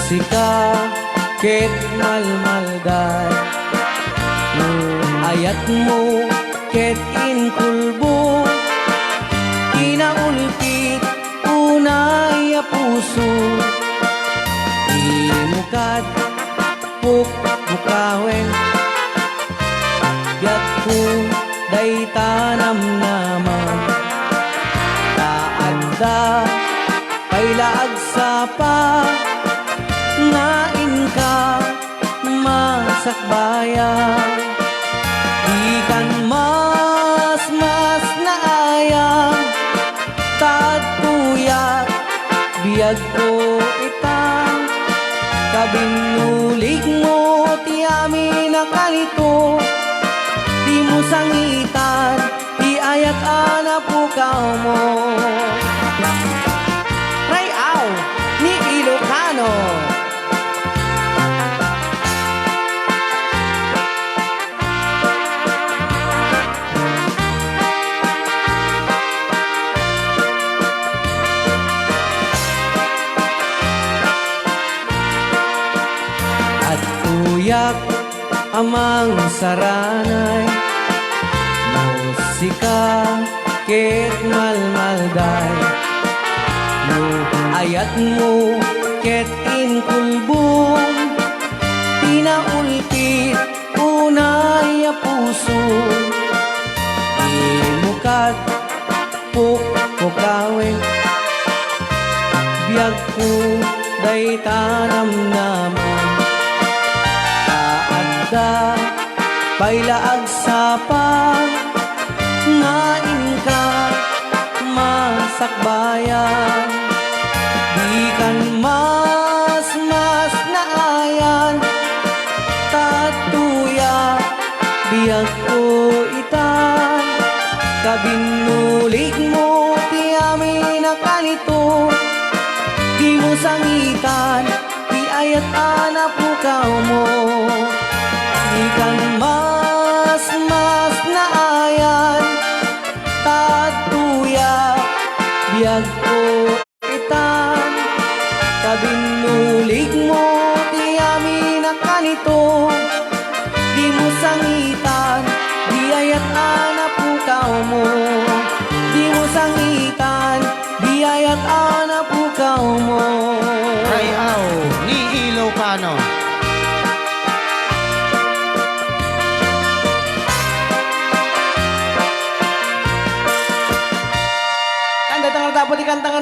musika ket malmalday no ayat mo ket inkulbo inaulkit unay a puso imukad puk mukawen biag ko day tanam naman taadda pailaag sapa ngain ka masakbayan di kan mas naayang tagpuyat biag ko itang kabinulig mo ti amin na kanito di mo sangitan di ayat anapukaw mo Rayaw ni Ilocano. At uyak amang saranay musika ket malmalday no ayat mo ket inkulbong pinaulkit unay a puso imukad pukawen biag ko day tanam naman taadda pailaag sapa ngain ka masakbayan di kan mas naayan tatuya biag ko itan kabinulig mo ti amin na kanito di mo sangitan di ayat anapukaw mo di kan mas naayan tatuya biag ko itan kabinulig mo ti amin na kanito di mo sangitan di ayat anapukaw mo di mo sangitan di ayat anapukaw mo Rayaw ni Ilocano. Anda tangan dapat ikan tangan